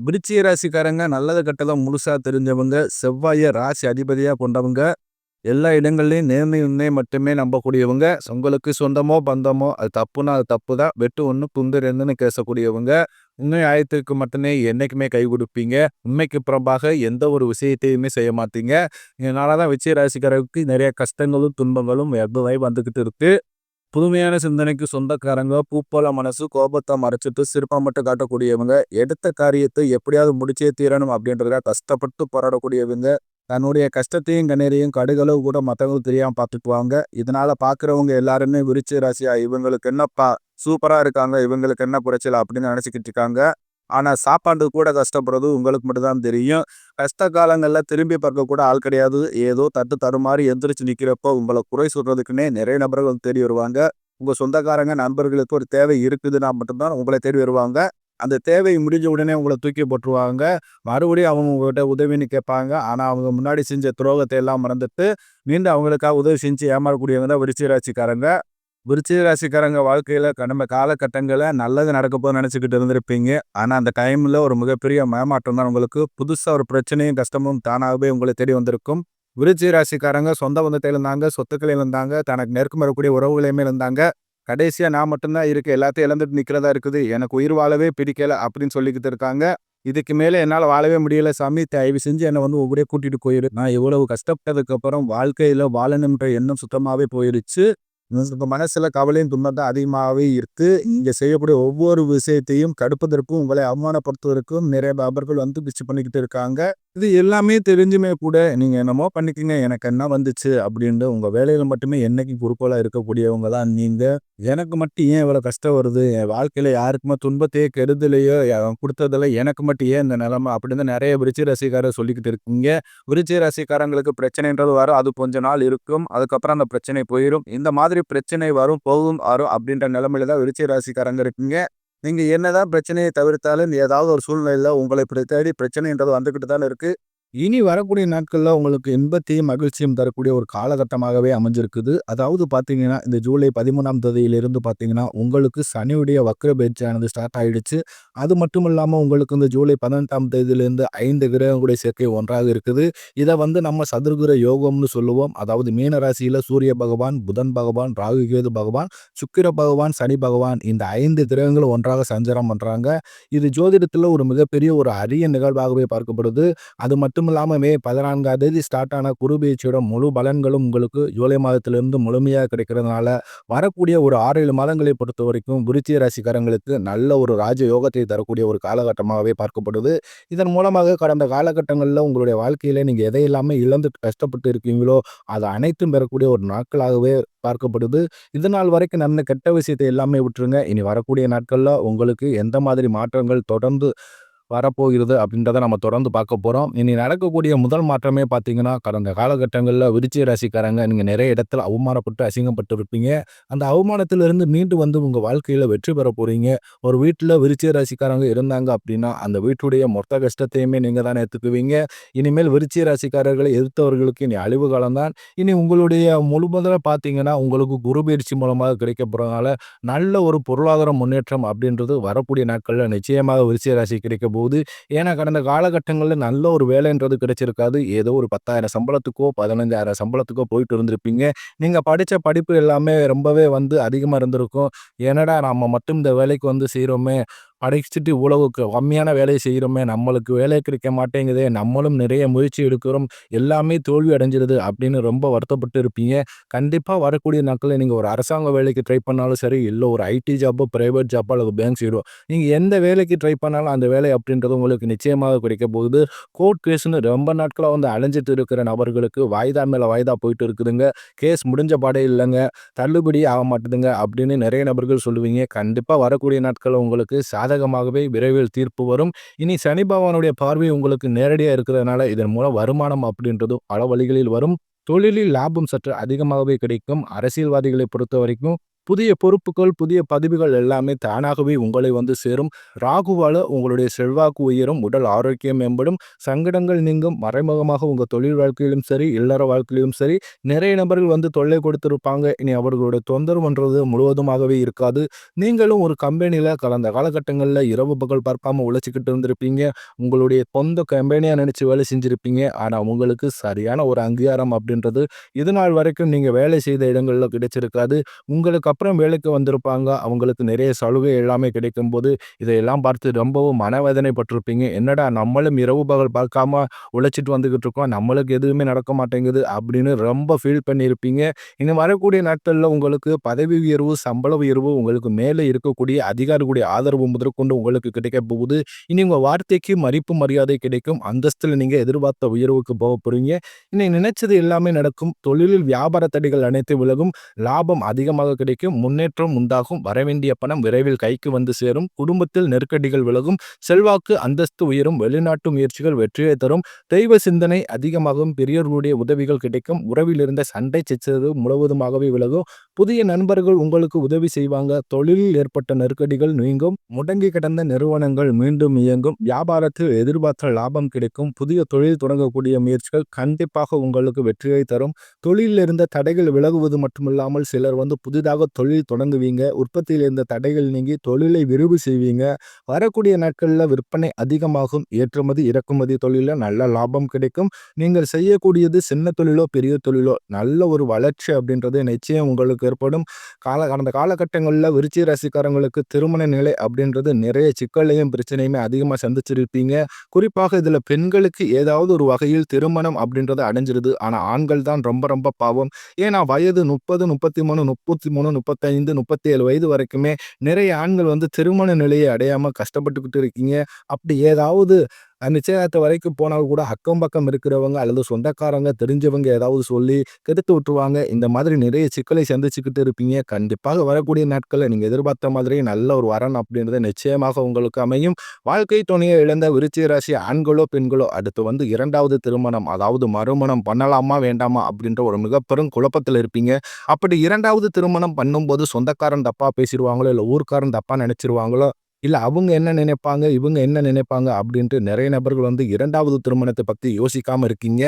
விருச்சிக ராசிக்காரங்க நல்லது கெட்டத முழுசா தெரிஞ்சவங்க, செவ்வாய ராசி அதிபதியா கொண்டவங்க, எல்லா இடங்கள்லயும் நேர்மை உண்மை மட்டுமே நம்பக்கூடியவங்க, உங்களுக்கு சொந்தமோ பந்தமோ அது தப்புனா அது தப்பு தான், வெட்டு 1 துண்டு 2ன்னு பேசக்கூடியவங்க, உண்மை ஆயத்திற்கு மட்டுமே என்னைக்குமே கை கொடுப்பீங்க, உண்மைக்கு புறம்பாக எந்த ஒரு விஷயத்தையுமே செய்ய மாட்டீங்க. இதனால தான் விருச்சிக ராசிக்காரருக்கு நிறைய கஷ்டங்களும் துன்பங்களும் வந்துகிட்டு இருக்கு. புதுமையான சிந்தனைக்கு சொந்தக்காரங்க, பூப்போல மனசு, கோபத்தை மறைச்சிட்டு சிரிப்பா மட்டும் காட்டக்கூடியவங்க, எடுத்த காரியத்தை எப்படியாவது முடிச்சே தீரணும் அப்படின்றத கஷ்டப்பட்டு போராடக்கூடியவங்க, தன்னுடைய கஷ்டத்தையும் கண்ணீரையும் கடுகளவு கூட மற்றவங்களுக்கு தெரியாம பார்த்துக்குவாங்க. இதனால பார்க்குறவங்க எல்லாருமே விருச்சிக ராசியா இவங்களுக்கு என்னப்பா சூப்பரா இருக்காங்க, இவங்களுக்கு என்ன குறைச்சல் அப்படின்னு நினைச்சுக்கிட்டு இருக்காங்க. ஆனா சாப்பாட்டுக்கு கூட கஷ்டப்படுறது உங்களுக்கு மட்டும் தான் தெரியும். கஷ்ட காலங்கள்ல திரும்பி பார்க்க கூட ஆள் கிடையாது. ஏதோ தட்டு தடுமாறி எந்திரிச்சு நிக்கிறப்போ உங்களை குறை சொல்றதுக்குன்னே நிறைய நபர்கள் தேடி வருவாங்க. உங்க சொந்தக்காரங்க நண்பர்களுக்கு ஒரு தேவை இருக்குதுன்னா மட்டும்தான் உங்களை தேடி வருவாங்க. அந்த தேவை முடிஞ்ச உடனே உங்களை தூக்கி போட்டுருவாங்க. மறுபடியும் அவங்க உங்ககிட்ட உதவின்னு கேட்பாங்க. ஆனா அவங்க முன்னாடி செஞ்ச துரோகத்தை எல்லாம் மறந்துட்டு மீண்டும் அவங்களுக்காக உதவி செஞ்சு ஏமாறக்கூடியவங்க தான் விருச்சிக ராசிக்காரங்க. விருச்சிக ராசிக்காரங்க வாழ்க்கையில கடந்த காலகட்டங்கள்ல நல்லது நடக்க போகுதுன்னு நினைச்சுக்கிட்டு இருந்திருப்பீங்க. ஆனா அந்த டைம்ல ஒரு மிகப்பெரிய ஏமாற்றம் தான் உங்களுக்கு. புதுசா ஒரு பிரச்சனையும் கஷ்டமும் தானாகவே உங்களை தேடி வந்திருக்கும். விருச்சிக ராசிக்காரங்க சொந்த பந்தத்தை இழந்தாங்க, சொத்துக்களை இழந்தாங்க, தனக்கு நெருக்கம் வரக்கூடிய உறவுகளையுமே இழந்தாங்க. கடைசியா நான் மட்டும்தான் இருக்கு, எல்லாத்தையும் இழந்துட்டு நிக்கிறதா இருக்குது, எனக்கு உயிர் வாழவே பிடிக்கல அப்படின்னு சொல்லிக்கிட்டு இருக்காங்க. இதுக்கு மேல என்னால வாழவே முடியல சாமி, தயவு செஞ்சு என்னை ஊரே கூட்டிட்டு போயிரு. நான் இவ்வளவு கஷ்டப்பட்டதுக்கு அப்புறம் வாழ்க்கையில வாழணுன்ற எண்ணம் சுத்தமாவே போயிருச்சு. உங்க மனசுல கவலையும் துன்பம் தான் அதிகமாகவே இருக்கு. இங்க செய்யக்கூடிய ஒவ்வொரு விஷயத்தையும் தடுப்பதற்கும், உங்களை அவமானப்படுத்துவதற்கும் நிறைய நபர்கள் பிச்சு பண்ணிக்கிட்டு இருக்காங்க. இது எல்லாமே தெரிஞ்சுமே கூட நீங்க என்னமோ பண்ணிக்கங்க, எனக்கு என்ன வந்துச்சு அப்படின்னு உங்க வேலையில மட்டுமே என்னைக்கு குறிக்கோளா இருக்கக்கூடியவங்க தான் நீங்க. எனக்கு மட்டும் ஏன் இவ்வளவு கஷ்டம் வருது, என் வாழ்க்கையில யாருக்குமே துன்பத்தையே கெடுதலையோ கொடுத்ததில்ல, எனக்கு மட்டும் ஏன் இந்த நிலைமை அப்படின்னு நிறைய விருச்சிக ராசிக்காரர் சொல்லிக்கிட்டு இருக்கீங்க. விருச்சிக ராசிக்காரங்களுக்கு பிரச்சனைன்றது வரும், அது கொஞ்ச நாள் இருக்கும், அதுக்கப்புறம் அந்த பிரச்சனை போயிடும். இந்த மாதிரி பிரச்சனை வரும் போகும் வரும் அப்படின்ற நிலைமையில தான் விருச்சிக ராசிக்காரங்க இருக்கீங்க. நீங்க என்னதான் பிரச்சனையை தவிர்த்தாலும் ஏதாவது ஒரு சூழ்நிலையில உங்களை தேடி பிரச்சனைன்றது வந்துகிட்டு தானே இருக்கு. இனி வரக்கூடிய நாட்கள்ல உங்களுக்கு இன்பத்தையும் மகிழ்ச்சியும் தரக்கூடிய ஒரு காலகட்டமாகவே அமைஞ்சிருக்குது. அதாவது பார்த்தீங்கன்னா, இந்த ஜூலை 13ஆம் தேதியிலிருந்து பார்த்தீங்கன்னா, உங்களுக்கு சனியுடைய வக்ர பயிற்சியானது ஸ்டார்ட் ஆயிடுச்சு. அது மட்டும் இல்லாம உங்களுக்கு இந்த ஜூலை 18ஆம் தேதியிலிருந்து 5 கிரகங்களுடைய சேர்க்கை ஒன்றாக இருக்குது. இத நம்ம சதுர்கிர யோகம்னு சொல்லுவோம். அதாவது மீன ராசியில சூரிய பகவான், புதன் பகவான், ராகு கேது பகவான், சுக்கிர பகவான், சனி பகவான் இந்த 5 கிரகங்களும் ஒன்றாக சஞ்சாரம் பண்றாங்க. இது ஜோதிடத்துல ஒரு மிகப்பெரிய ஒரு அரிய நிகழ்வாகவே பார்க்கப்படுது. அது மட்டும் இல்லாம மே 14ஆம் தேதி ஸ்டார்ட் ஆன குரு பயிற்சியோட முழு பலன்களும் உங்களுக்கு ஜூலை மாதத்திலிருந்து முழுமையாக கிடைக்கிறதுனால வரக்கூடிய ஒரு 6-7 மாதங்களை பொறுத்த வரைக்கும் விருச்சிக ராசிக்காரங்களுக்கு நல்ல ஒரு ராஜ யோகத்தை தரக்கூடிய ஒரு காலகட்டமாகவே பார்க்கப்படுது. இதன் மூலமாக கடந்த காலகட்டங்களில் உங்களுடைய வாழ்க்கையில நீங்க எதையெல்லாமே இழந்து கஷ்டப்பட்டு இருக்கீங்களோ அது அனைத்தும் பெறக்கூடிய ஒரு நாட்களாகவே பார்க்கப்படுது. இதனால் வரைக்கும் நடந்த கெட்ட விஷயத்தை எல்லாமே விட்டுருங்க. இனி வரக்கூடிய நாட்கள்ல உங்களுக்கு எந்த மாதிரி மாற்றங்கள் தொடர்ந்து வரப்போகிறது அப்படின்றத நம்ம தொடர்ந்து பார்க்க போறோம். இனி நடக்கக்கூடிய முதல் மாற்றமே பார்த்தீங்கன்னா, கடந்த காலகட்டங்கள்ல விருச்சிக ராசிக்காரங்க நீங்க நிறைய இடத்துல அவமானப்பட்டு, அசிங்கப்பட்டு இருப்பீங்க. அந்த அவமானத்திலிருந்து மீண்டு உங்க வாழ்க்கையில வெற்றி பெற போறீங்க. ஒரு வீட்ல விருச்சிக ராசிக்காரங்க இருந்தாங்க அப்படின்னா, அந்த வீட்டுடைய மொத்த கஷ்டத்தையுமே நீங்க தான் ஏத்துக்குவீங்க. இனிமேல் விருச்சிக ராசிக்காரர்களை எதிர்த்தவர்களுக்கு இனி அழிவு காலம் தான். இனி உங்களுடைய முழுவதும் பார்த்தீங்கன்னா, உங்களுக்கு குரு பயிற்சி மூலமாக கிடைக்க போறதுனால, நல்ல ஒரு பொருளாதார முன்னேற்றம் அப்படின்றது வரக்கூடிய நாட்கள்ல நிச்சயமாக விருச்சிக ராசி கிடைக்க போகுது. ஏன்னா கடந்த காலகட்டங்கள்ல நல்ல ஒரு வேலைன்றது கிடைச்சிருக்காது. ஏதோ ஒரு 10,000 சம்பளத்துக்கோ, 15,000 சம்பளத்துக்கோ போயிட்டு இருந்திருப்பீங்க. நீங்க படிச்ச படிப்பு எல்லாமே ரொம்பவே அதிகமா இருந்திருக்கும். என்னடா நம்ம மட்டும் இந்த வேலைக்கு செய்றோமே, படிச்சுட்டு இவ்வளவு கம்மியான வேலையை செய்கிறோமே, நம்மளுக்கு வேலை கிடைக்க மாட்டேங்குதே, நம்மளும் நிறைய முயற்சி எடுக்கிறோம், எல்லாமே தோல்வி அடைஞ்சிருது அப்படின்னு ரொம்ப வருத்தப்பட்டு இருப்பீங்க. கண்டிப்பா வரக்கூடிய நாட்களில் நீங்க ஒரு அரசாங்க வேலைக்கு ட்ரை பண்ணாலும் சரி, இல்ல ஒரு ஐடி ஜாப்போ, பிரைவேட் ஜாப்போ அல்லது பேங்க் சைடோ, நீங்க எந்த வேலைக்கு ட்ரை பண்ணாலும் அந்த வேலை அப்படின்றது உங்களுக்கு நிச்சயமாக கிடைக்க போகுது. கோர்ட் கேஸ்ன்னு ரொம்ப நாட்களா அலைஞ்சிட்டு இருக்கிற நபர்களுக்கு வாய்தா மேல வாய்தா போயிட்டு இருக்குதுங்க. கேஸ் முடிஞ்ச பாடே இல்லைங்க, தள்ளுபடி ஆக மாட்டுதுங்க அப்படின்னு நிறைய நபர்கள் சொல்லுவீங்க. கண்டிப்பா வரக்கூடிய நாட்கள் உங்களுக்கு சாதகமாகவே விரைவில் தீர்ப்பு வரும். இனி சனி பகவானுடைய பார்வை உங்களுக்கு நேரடியா இருக்கிறதுனால இதன் மூலம் வருமானம் அப்படின்றது பல வழிகளில் வரும். தொழிலில் லாபம் சற்று அதிகமாகவே கிடைக்கும். அரசியல்வாதிகளை பொறுத்த வரைக்கும் புதிய பொறுப்புகள், புதிய பதவிகள் எல்லாமே தானாகவே உங்களை வந்து சேரும். ராகுவால உங்களுடைய செல்வாக்கு உயரும், உடல் ஆரோக்கியம் மேம்படும், சங்கடங்கள் நீங்கும். மறைமுகமாக உங்க தொழில் வாழ்க்கையிலும் சரி, இல்லற வாழ்க்கையிலும் சரி, நிறைய நபர்கள் வந்து தொல்லை கொடுத்திருப்பாங்க. இனி அவர்களுடைய தொந்தரவுன்றது முழுவதுமாகவே இருக்காது. நீங்களும் ஒரு கம்பெனியில கடந்த காலகட்டங்கள்ல இரவு பகல் பார்க்காம உழைச்சுக்கிட்டு இருந்திருப்பீங்க. உங்களுடைய சொந்த கம்பெனியா நினைச்சு வேலை செஞ்சிருப்பீங்க. ஆனா உங்களுக்கு சரியான ஒரு அங்கீகாரம் அப்படின்றது இதுநாள் வரைக்கும் நீங்க வேலை செய்த இடங்கள்ல கிடைச்சிருக்காது. உங்களுக்கு அப்புறம் வேலைக்கு வந்திருப்பாங்க. அவங்களுக்கு நிறைய சலுகை எல்லாமே கிடைக்கும்போது, இதையெல்லாம் பார்த்து ரொம்பவும் மனவேதனைப்பட்டிருப்பீங்க. என்னடா நம்மளும் இரவு பகல் பார்க்காம உழைச்சிட்டு வந்துகிட்டு இருக்கோம். நம்மளுக்கு எதுவுமே நடக்க மாட்டேங்குது அப்படின்னு ரொம்ப ஃபீல் பண்ணியிருப்பீங்க. இனி வரக்கூடிய நாட்கள்ல உங்களுக்கு பதவி உயர்வு, சம்பள உயர்வு, உங்களுக்கு மேலே இருக்கக்கூடிய அதிகாரிகளுடைய ஆதரவு முதற்கொண்டு உங்களுக்கு கிடைக்கப் போகுது. இனி உங்க வார்த்தைக்கு மதிப்பு, மரியாதை கிடைக்கும். அந்தஸ்துல நீங்க எதிர்பார்த்த உயர்வுக்கு போகப் போறீங்க. இனி நினைச்சது எல்லாமே நடக்கும். தொழிலில் வியாபார தடைகள் அனைத்தும் விலகும். லாபம் அதிகமாக கிடைக்கும். முன்னேற்றம் உண்டாகும். வரவேண்டிய பணம் விரைவில் கைக்கு வந்து சேரும். குடும்பத்தில் நெருக்கடிகள் விலகும். செல்வாக்கு, அந்தஸ்து உயரும். வெளிநாட்டு முயற்சிகள் வெற்றியை தரும். தெய்வ சிந்தனை அதிகமாகும். பெரியோர்களுடைய உதவிகள் கிடைக்கும். உறவில் இருந்த சண்டை சச்சரவு முழுவதுமாகவே விலகும். புதிய நண்பர்கள் உங்களுக்கு உதவி செய்வாங்க. தொழிலில் ஏற்பட்ட நெருக்கடிகள் நீங்கும். முடங்கி கிடந்த நிறுவனங்கள் மீண்டும் இயங்கும். வியாபாரத்தில் எதிர்பார்த்த லாபம் கிடைக்கும். புதிய தொழில் தொடங்கக்கூடிய முயற்சிகள் கண்டிப்பாக உங்களுக்கு வெற்றியை தரும். தொழிலில் இருந்த தடைகள் விலகுவது மட்டுமில்லாமல் சிலர் வந்து புதிதாக தொழில் தொடங்குவீங்க. உற்பத்தியில் இருந்த தடைகள் நீங்கி தொழிலை விரிவு செய்வீங்க. வரக்கூடிய நாட்களில் விற்பனை அதிகமாகும். ஏற்றுமதி இறக்குமதி தொழிலில் நல்ல லாபம் கிடைக்கும். நீங்கள் செய்யக்கூடியது சின்ன தொழிலோ பெரிய தொழிலோ நல்ல ஒரு வளர்ச்சி அப்படின்றது நிச்சயம் உங்களுக்கு ஏற்படும். கடந்த காலகட்டங்களில் விருச்சிக ராசிக்காரங்களுக்கு திருமண நிலை அப்படின்றது நிறைய சிக்கலையும் பிரச்சனையுமே அதிகமாக சந்திச்சிருப்பீங்க. குறிப்பாக இதில் பெண்களுக்கு ஏதாவது ஒரு வகையில் திருமணம் அப்படின்றது அடைஞ்சிருது. ஆனால் ஆண்கள் தான் ரொம்ப ரொம்ப பாவம். ஏன்னா வயது 30, 33, 33, 35, 37 வயது வரைக்குமே நிறைய ஆண்கள் வந்து திருமண நிலையை அடையாம கஷ்டப்பட்டுக்கிட்டு இருக்கீங்க. அப்படி ஏதாவது நிச்சயதார்த்த வரைக்கும் போனால் கூட அக்கம் பக்கம் இருக்கிறவங்க அல்லது சொந்தக்காரங்க தெரிஞ்சவங்க ஏதாவது சொல்லி கெடுத்து விட்டுருவாங்க. இந்த மாதிரி நிறைய சிக்கலை சந்திச்சுக்கிட்டு இருப்பீங்க. கண்டிப்பாக வரக்கூடிய நாட்களில் நீங்கள் எதிர்பார்த்த மாதிரி நல்ல ஒரு வரன் அப்படின்றது நிச்சயமாக உங்களுக்கு அமையும். வாழ்க்கை துணையை இழந்த விருச்சிக ராசி ஆண்களோ பெண்களோ அடுத்து வந்து இரண்டாவது திருமணம் அதாவது மறுமணம் பண்ணலாமா வேண்டாமா அப்படின்ற ஒரு மிகப்பெரும் குழப்பத்தில் இருப்பீங்க. அப்படி இரண்டாவது திருமணம் பண்ணும்போது சொந்தக்காரன் தப்பா பேசிடுவாங்களோ, இல்லை ஊர்க்காரன் தப்பா நினைச்சிருவாங்களோ, இல்ல அவங்க என்ன நினைப்பாங்க, இவங்க என்ன நினைப்பாங்க அப்படின்ட்டு நிறைய நபர்கள் வந்து 2வது திருமணத்தை பத்தி யோசிக்காம இருக்கீங்க.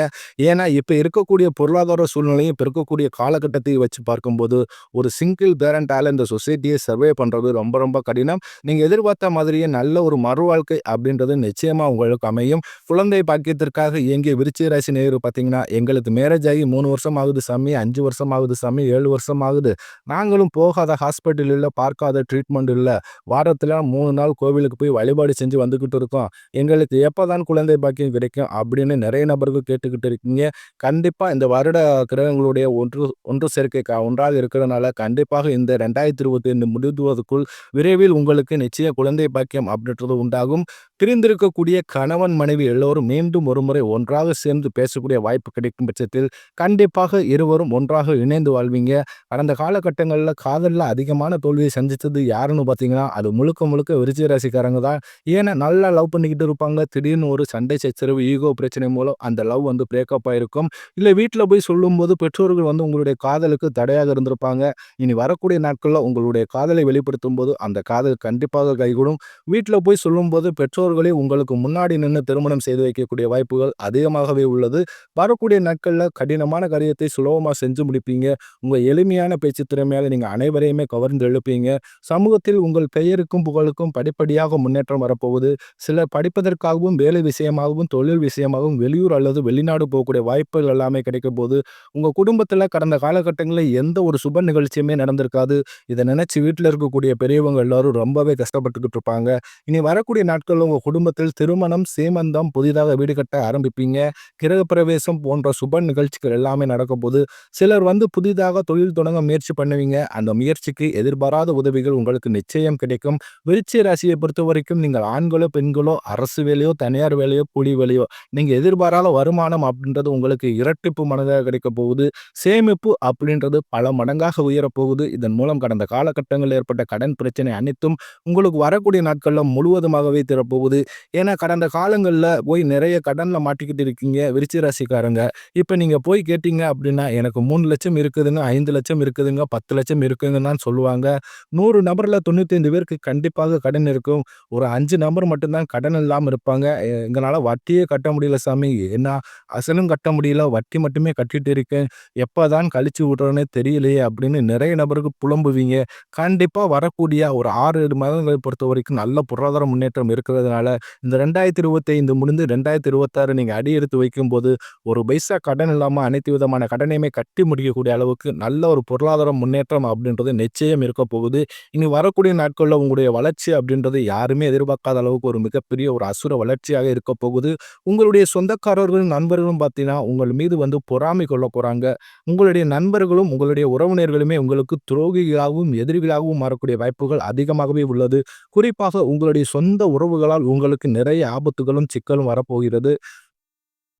ஏன்னா, இப்ப இருக்கக்கூடிய பொருளாதார சூழ்நிலையும், இப்ப இருக்கக்கூடிய காலகட்டத்தை வச்சு பார்க்கும்போது, ஒரு சிங்கிள் பேரண்டால இந்த சொசைட்டியை சர்வே பண்றது ரொம்ப ரொம்ப கடினம். நீங்க எதிர்பார்த்த மாதிரியே நல்ல ஒரு மறுவாழ்க்கை அப்படின்றது நிச்சயமா உங்களுக்கு அமையும். குழந்தை பாக்கியத்திற்காக இயங்கிய விருச்சிக ராசி நேயர் பார்த்தீங்கன்னா, எங்களுக்கு மேரேஜ் ஆகி 3 வருஷம் ஆகுது சாமி, 5 வருஷம் ஆகுது சாமி, 7 வருஷம் ஆகுது. நாங்களும் போகாத ஹாஸ்பிட்டல் இல்ல, பார்க்காத ட்ரீட்மெண்ட் இல்ல. வாரத்துல 3 நாள் கோவிலுக்கு போய் வழிபாடு செஞ்சு வந்துகிட்டு இருக்கோம். எங்களுக்கு எப்பதான் குழந்தை பாக்கியம் கிடைக்கும் அப்படின்னு நிறைய நபர்கள் கேட்டுக்கிட்டு இருக்கீங்க. கண்டிப்பா இந்த வருட கிரகங்களுடைய ஒன்று ஒன்று சேர்க்கை ஒன்றாக இருக்கிறதுனால கண்டிப்பாக இந்த 2025 முடிவதற்குள் விரைவில் உங்களுக்கு நிச்சயம் குழந்தை பாக்கியம் அப்படின்றது உண்டாகும். பிரிந்திருக்கக்கூடிய கணவன் மனைவி எல்லோரும் மீண்டும் ஒருமுறை ஒன்றாக சேர்ந்து பேசக்கூடிய வாய்ப்பு கிடைக்கும் பட்சத்தில் கண்டிப்பாக இருவரும் ஒன்றாக இணைந்து வாழ்வீங்க. கடந்த காலகட்டங்களில் காதலில் அதிகமான தோல்வியை சந்தித்தது யாருன்னு பார்த்தீங்கன்னா, அது முழுக்க முழுக்க விருச்சிக ராசிக்காரங்க தான். ஏன்னா நல்லா லவ் பண்ணிக்கிட்டு இருப்பாங்க. திடீர்னு ஒரு சண்டை சச்சரவு, ஈகோ பிரச்சனை மூலம் அந்த லவ் வந்து பிரேக்கப் ஆயிருக்கும். இல்லை வீட்டில் போய் சொல்லும்போது பெற்றோர்கள் வந்து உங்களுடைய காதலுக்கு தடையாக இருந்திருப்பாங்க. இனி வரக்கூடிய நாட்களில் உங்களுடைய காதலை வெளிப்படுத்தும் போது அந்த காதல் கண்டிப்பாக கைகூடும். வீட்டில் போய் சொல்லும்போது பெற்றோர்களே உங்களுக்கு முன்னாடி நின்று திருமணம் செய்து வைக்கக்கூடிய வாய்ப்புகள் அதிகமாகவே உள்ளது. வரக்கூடிய நாட்களில் கடினமான காரியத்தை சுலபமாக செஞ்சு முடிப்பீங்க. உங்கள் எளிமையான பேச்சு திறமையால் நீங்கள் அனைவரையுமே கவர்ந்து எழுப்பீங்க. சமூகத்தில் உங்கள் பெயருக்கும் புகழுக்கும் படிப்படியாக முன்னேற்றம் வரப்போகுது. சிலர் படிப்பதற்காகவும் வேலை விஷயமாகவும் தொழில் விஷயமாகவும் வெளியூர் அல்லது வெளிநாடு போகக்கூடிய வாய்ப்புகள் எல்லாமே கிடைக்கும் போது உங்கள் குடும்பத்தில் கடந்த காலகட்டங்களில் எந்த ஒரு சுப நிகழ்ச்சியுமே நடந்திருக்காது. இதை நினைச்சு வீட்டில் இருக்கக்கூடிய பெரியவங்க எல்லாரும் ரொம்பவே கஷ்டப்பட்டுக்கிட்டு இருப்பாங்க. இனி வரக்கூடிய நாட்களில் உங்கள் குடும்பத்தில் திருமணம், சீமந்தம், புதிதாக வீடு கட்ட ஆரம்பிப்பீங்க. கிரகப்பிரவேசம் போன்ற சுப நிகழ்ச்சிகள் எல்லாமே நடக்கும் போது சிலர் வந்து புதிதாக தொழில் தொடங்க முயற்சி பண்ணுவீங்க. அந்த முயற்சிக்கு எதிர்பாராத உதவிகள் உங்களுக்கு நிச்சயம் கிடைக்கும். விருச்சிக ராசியை பொறுத்த வரைக்கும் நீங்கள் ஆண்களோ பெண்களோ அரசு வேலையோ தனியார் வேலையோ கூலி வேலையோ நீங்க எதிர்பாராத வருமானம் அப்படின்றது உங்களுக்கு இரட்டிப்பு மடங்காக கிடைக்க போகுது. சேமிப்பு அப்படின்றது பல மடங்காக உயரப்போகுது. இதன் மூலம் கடந்த காலகட்டங்களில் ஏற்பட்ட கடன் பிரச்சனை அனைத்தும் உங்களுக்கு வரக்கூடிய நாட்களில் முழுவதுமாகவே தீரப்போகுது. போகுது. ஏன்னா கடந்த காலங்கள்ல போய் நிறைய கடன்ல மாட்டிக்கிட்டு இருக்கீங்க விருச்சிக ராசிக்காரங்க. இப்ப நீங்க போய் கேட்டீங்க அப்படின்னா, எனக்கு 3,00,000 இருக்குதுங்க, 5,00,000 இருக்குதுங்க, 10,00,000 இருக்குங்கன்னு தான் சொல்லுவாங்க. 100 நபர்ல 95 பேருக்கு கண்டிப்பாக கடன் இருக்கும். ஒரு 5 நபர் மட்டும் தான் கடன் இல்லாம இருப்பாங்க. எங்கனால வட்டியே கட்ட முடியல சாமி. ஏன்னா அசலும் கட்ட முடியல, வட்டி மட்டுமே கட்டிட்டு இருக்கேன். எப்பதான் கழிச்சு விடுறேன்னே தெரியலையே அப்படின்னு நிறைய நபருக்கு புலம்புவீங்க. கண்டிப்பா வரக்கூடிய ஒரு 6, 7 மாதங்களை பொறுத்தவரைக்கும் நல்ல பொருளாதார முன்னேற்றம் இருக்கிறதுனால, இந்த 2025 முடிந்து 2026 நீங்க அடி எடுத்து வைக்கும்போது, ஒரு பைசா கடன் இல்லாம அனைத்து விதமான கடனையுமே கட்டி முடிக்கக்கூடிய அளவுக்கு நல்ல ஒரு பொருளாதார முன்னேற்றம் அப்படின்றது நிச்சயம் இருக்க போகுது. இனி வரக்கூடிய நாட்கள்ல உங்களுடைய வளர்ச்சி அப்படின்றது யாருமே எதிர்பார்க்காத அளவுக்கு ஒரு மிகப்பெரிய ஒரு அசுர வளர்ச்சியாக இருக்க போகுது. உங்களுடைய சொந்தக்காரர்களும், நண்பர்களும் பார்த்தீங்கன்னா, உங்கள் மீது வந்து பொறாமை கொள்ளப் போறாங்க. உங்களுடைய நண்பர்களும், உங்களுடைய உறவினர்களுமே உங்களுக்கு துரோகிகளாகவும், எதிரிகளாகவும் மாறக்கூடிய வாய்ப்புகள் அதிகமாகவே உள்ளது. குறிப்பாக உங்களுடைய சொந்த உறவுகளால் உங்களுக்கு நிறைய ஆபத்துகளும், சிக்கலும் வரப்போகிறது.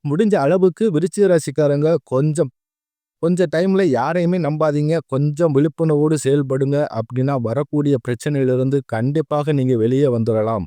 முடிஞ்ச அளவுக்கு விருச்சிக ராசிக்காரங்க கொஞ்சம் கொஞ்சம் டைம்ல யாரையுமே நம்பாதீங்க. கொஞ்சம் விழிப்புணர்வோடு செயல்படுங்க. அப்படின்னா வரக்கூடிய பிரச்சனையிலிருந்து கண்டிப்பாக நீங்க வெளியே வந்துரலாம்.